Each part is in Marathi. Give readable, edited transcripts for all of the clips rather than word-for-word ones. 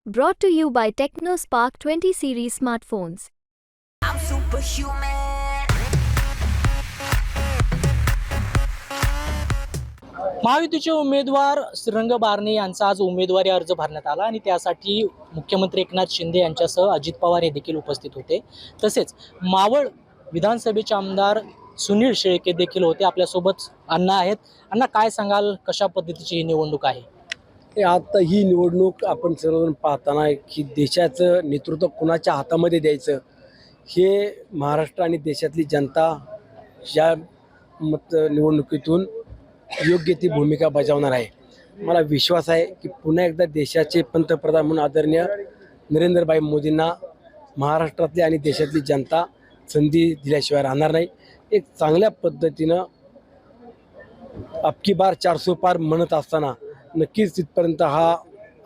Brought to you by TechnoSpark 20 series smartphones. I'm superhuman. महायुतीचे उमेदवार श्रीरंग बारणे यांचा आज उमेदवारी अर्ज भरण्यात आला आणि त्यासाठी मुख्यमंत्री एकनाथ शिंदे यांच्यासह अजित पवार हे देखील उपस्थित होते. तसेच मावळ विधानसभेचे आमदार सुनील शेळके देखील होते. आपल्यासोबत अण्णा आहेत. अण्णा, काय सांगाल, कशा पद्धतीची ही निवडणूक आहे? आता ही निवडणूक आपण सर्वजण पाहताना की देशाचं नेतृत्व कुणाच्या हातामध्ये द्यायचं हे महाराष्ट्र आणि देशातली जनता या निवडणुकीतून योग्य ती भूमिका बजावणार आहे. मला विश्वास आहे की पुन्हा एकदा देशाचे पंतप्रधान म्हणून आदरणीय नरेंद्रभाई मोदींना महाराष्ट्रातली आणि देशातली जनता संधी दिल्याशिवाय राहणार नाही. एक चांगल्या पद्धतीनं अबकी बार 400 पार म्हणत असताना नक्कीच तिथपर्यंत हा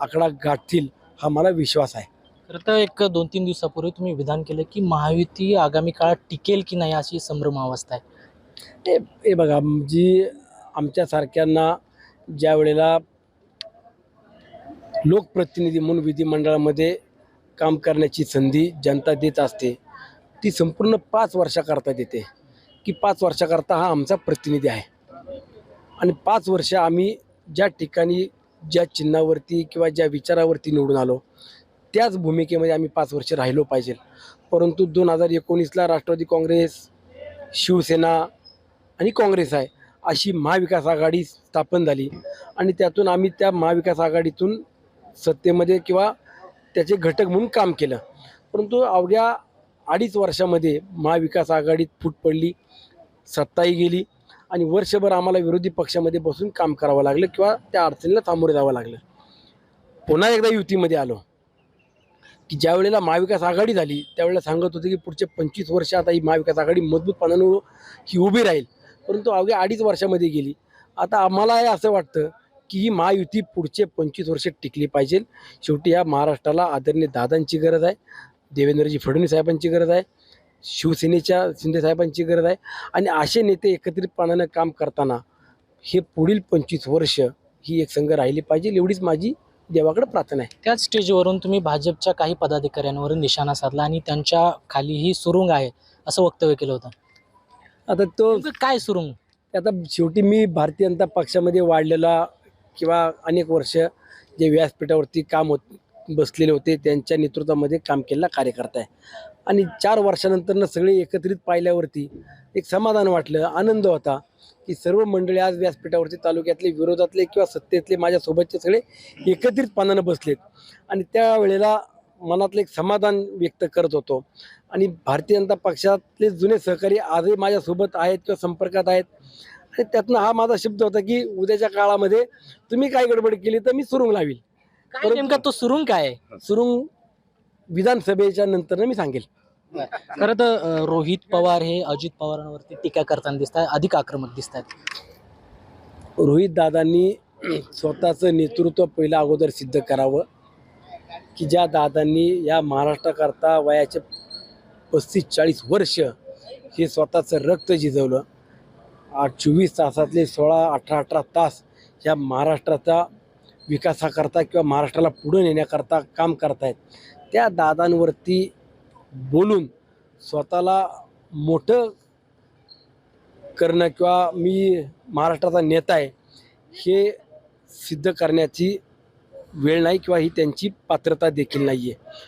आकडा गाठतील हा मला विश्वास आहे. खरं तर एक 2-3 दिवसापूर्वी तुम्ही विधान केलं की महायुती आगामी काळात टिकेल की नाही अशी संभ्रमावस्था आहे. हे बघा, जी आमच्यासारख्यांना ज्या वेळेला लोकप्रतिनिधी म्हणून विधिमंडळामध्ये काम करण्याची संधी जनता देत असते ती संपूर्ण 5 वर्षाकरता देते की 5 वर्षाकरता हा आमचा प्रतिनिधी आहे आणि 5 वर्ष आम्ही ज्या ठिकाणी ज्या चिन्हावरती किंवा ज्या विचारावरती निवडून आलो त्याच भूमिकेमध्ये आम्ही 5 वर्ष राहिलो पाहिजे. परंतु 2019ला राष्ट्रवादी काँग्रेस, शिवसेना आणि काँग्रेस आहे अशी महाविकास आघाडी स्थापन झाली आणि त्यातून आम्ही त्या महाविकास आघाडीतून सत्तेमध्ये किंवा त्याचे घटक म्हणून काम केलं. परंतु अवघ्या 2.5 वर्षामध्ये महाविकास आघाडीत फूट पडली, सत्ताही गेली आणि वर्षभर आम्हाला विरोधी पक्षामध्ये बसून काम करावं लागलं किंवा त्या अडचणीला सामोरे जावं लागलं. पुन्हा एकदा युतीमध्ये आलो की ज्या वेळेला महाविकास आघाडी झाली त्यावेळेला सांगत होते की पुढचे 25 वर्ष आता ही महाविकास आघाडी मजबूतपणाने ही उभी राहील. परंतु अवघ्या 2.5 वर्षामध्ये गेली. आता आम्हाला हे असं वाटतं की ही महायुती पुढचे 25 वर्ष टिकली पाहिजे. शेवटी या महाराष्ट्राला आदरणीय दादांची गरज आहे, देवेंद्रजी फडणवीस साहेबांची गरज आहे, शिवसेनेच्या शिंदेसाहेबांची गरज आहे आणि असे नेते एकत्रितपणानं काम करताना हे पुढील 25 वर्ष ही एक संघ राहिली पाहिजे एवढीच माझी देवाकडे प्रार्थना आहे. त्याच स्टेजवरून तुम्ही भाजपच्या काही पदाधिकाऱ्यांवर निशाणा साधला आणि त्यांच्या खालीही सुरुंग आहे असं वक्तव्य केलं होतं. आता तो नेमकं काय सुरुंग? आता शेवटी मी भारतीय जनता पक्षामध्ये वाढलेला किंवा अनेक वर्ष जे व्यासपीठावरती बसलेले होते त्यांच्या नेतृत्वामध्ये काम केलेला कार्यकर्ता आहे आणि 4 वर्षानंतर सगळे एकत्रित पाहिल्यावरती एक समाधान वाटलं, आनंद होता की सर्व मंडळी आज व्यासपीठावरती तालुक्यातले, विरोधातले किंवा सत्तेतले माझ्यासोबतचे सगळे एकत्रितपणानं बसलेत आणि त्यावेळेला मनातलं एक समाधान व्यक्त करत होतो. आणि भारतीय जनता पक्षातले जुने सहकारी आजही माझ्यासोबत आहेत किंवा संपर्कात आहेत आणि त्यातनं हा माझा शब्द होता की उद्याच्या काळामध्ये तुम्ही काय गडबड केली तर मी सुरुंग लावील. काय नेमका तो सुरुंग काय आहे? सुरुंग विधानसभेच्या नंतर मी सांगेल. खरं तर रोहित पवार हे अजित पवारांवरती टीका करताना दिसत आहेत, अधिक आक्रमक दिसत आहेत. रोहित दादांनी स्वतःचं नेतृत्व पहिलं अगोदर सिद्ध करावं की ज्या दादांनी या महाराष्ट्राकरता वयाचे 35-40 वर्ष हे स्वतःचं रक्त झिजवलं, 24 तासातले 16-18 तास ह्या महाराष्ट्राचा विकासाकरता किंवा महाराष्ट्राला पुढे नेण्याकरता काम करतायत. त्या दादांवरती बोलून स्वतःला मोठं करणं किंवा मी महाराष्ट्राचा नेता आहे हे सिद्ध करण्याची वेळ नाही किंवा ही त्यांची पात्रता देखील नाही आहे.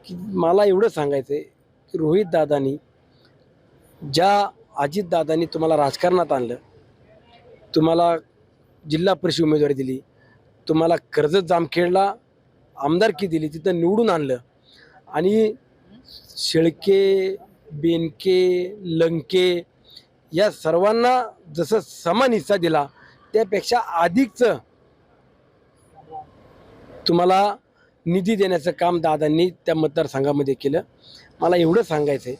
की मला एवढं सांगायचं आहे की रोहित दादांनी ज्या अजितदादांनी तुम्हाला राजकारणात आणलं, तुम्हाला जिल्हा परिषद उमेदवारी दिली, तुम्हाला कर्जत जामखेडला आमदारकी दिली, तिथं निवडून आणलं आणि शेळके, बेनके, लंके या सर्वांना जसं समान हिस्सा दिला त्यापेक्षा अधिकचं तुम्हाला निधी देण्याचं काम दादांनी त्या मतदारसंघामध्ये केलं. मला एवढं सांगायचं आहे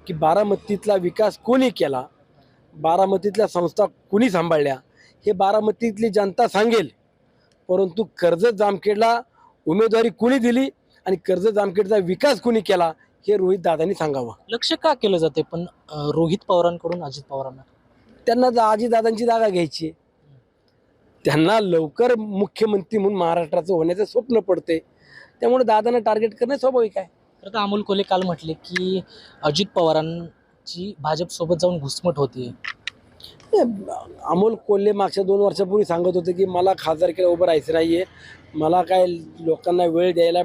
की बारामतीतला विकास कोणी केला, बारामतीतल्या संस्था कोणी सांभाळल्या हे बारामतीतली जनता सांगेल. परंतु कर्जत जामखेडला उमेदवारी कोणी दिली आणि कर्जत जामखेडचा विकास कोणी केला हे रोहित दादांनी सांगावं. लक्ष का केलं जाते पण रोहित पवारांकडून अजित पवारांना? त्यांना अजितदादांची जागा घ्यायची, त्यांना लवकर मुख्यमंत्री म्हणून महाराष्ट्राचं होण्याचं स्वप्न पडते त्यामुळे दादांना टार्गेट करणं स्वाभाविक आहे. खरं तर अमोल कोल्हे काल म्हटले की अजित पवारांची भाजपसोबत जाऊन घुसमट होती. अमोल कोल्हे मागच्या 2 वर्षापूर्वी सांगत होते की मला खासदारकीला उभं राहायचं नाही आहे, मला काय लोकांना वेळ द्यायला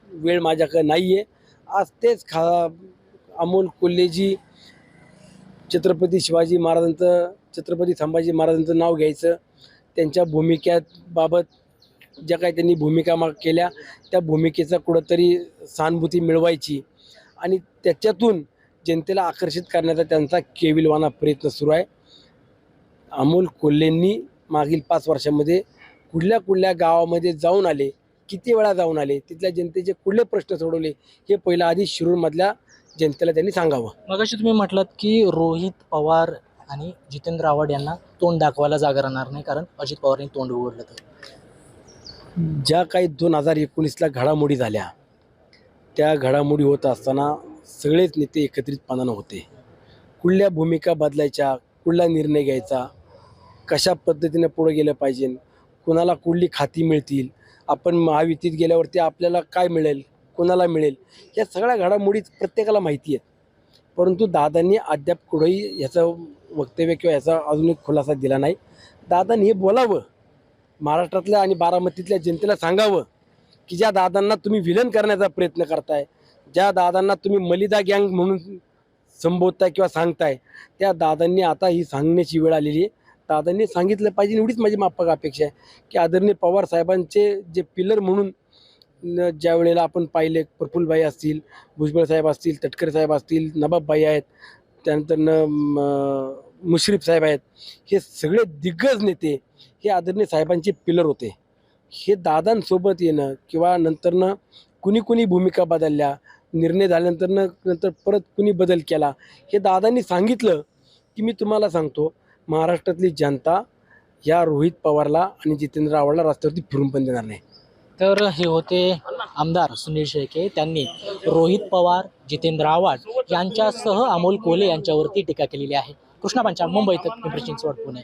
वेळ माझ्याकडे नाही आहे. आज तेच अमोल कोल्हेजी छत्रपती शिवाजी महाराजांचं, छत्रपती संभाजी महाराजांचं नाव घ्यायचं, त्यांच्या भूमिकेबाबत ज्या काही त्यांनी भूमिका केल्या त्या भूमिकेचा कुठंतरी सहानुभूती मिळवायची आणि त्याच्यातून जनतेला आकर्षित करण्याचा त्यांचा केविलवाना प्रयत्न सुरू आहे. अमोल कोल्हेंनी मागील 5 वर्षामध्ये कुठल्या गावामध्ये जाऊन आले, किती वेळा जाऊन आले, तिथल्या जनतेचे कुठले प्रश्न सोडवले हे पहिलं आधी शिरूरमधल्या जनतेला त्यांनी सांगावं. मगाशी तुम्ही म्हटलात की रोहित पवार आणि जितेंद्र आव्हाड यांना तोंड दाखवायला जागा राहणार नाही कारण अजित पवारांनी तोंड उघडलं तर. ज्या काही 2019ला घडामोडी झाल्या त्या घडामोडी होत असताना सगळेच नेते एकत्रितपणानं होते. कुठल्या भूमिका बदलायच्या, कुठला निर्णय घ्यायचा, कशा पद्धतीने पुढे गेलं पाहिजे, कुणाला कुठली खाती मिळतील, आपण महायुतीत गेल्यावरती आपल्याला काय मिळेल, कोणाला मिळेल, या सगळ्या घडामोडी प्रत्येकाला माहिती आहेत. परंतु दादांनी अद्याप कुठंही याचं वक्तव्य किंवा याचा अजून एक खुलासा दिला नाही. दादांनी हे बोलावं, महाराष्ट्रातल्या आणि बारामतीतल्या जनतेला सांगावं की ज्या दादांना तुम्ही विलन करण्याचा प्रयत्न करताय, ज्या दादांना तुम्ही मलिदा गँग म्हणून संबोधताय किंवा सांगताय, त्या दादांनी आता ही सांगण्याची वेळ आलेली आहे. दादांनी सांगितलं पाहिजे, एवढीच माझी माफक अपेक्षा आहे की आदरणीय पवार साहेबांचे जे पिलर म्हणून ज्या वेळेला आपण पाहिले, प्रफुल्लभाई असतील, भुजबळ साहेब असतील, तटकरे साहेब असतील, नवाबभाई आहेत, त्यानंतर मुश्रीफ साहेब आहेत, हे सगळे दिग्गज नेते हे आदरणीय साहेबांचे पिलर होते. हे दादांसोबत येणं किंवा नंतरनं कुणी भूमिका बदलल्या, निर्णय झाल्यानंतर परत कुणी बदल केला, हे दादांनी सांगितलं की मी तुम्हाला सांगतो महाराष्ट्रातली जनता या रोहित पवारला आणि जितेंद्र आव्हाडला रस्त्यावरती फिरून पण देणार नाही. तर हे होते आमदार सुनील शेळके. त्यांनी रोहित पवार, जितेंद्र आव्हाड यांच्यासह अमोल कोल्हे यांच्यावरती टीका केलेली आहे. कृष्णा पंचाल, मुंबई तक, पिंपरी चिंचवड, पुणे.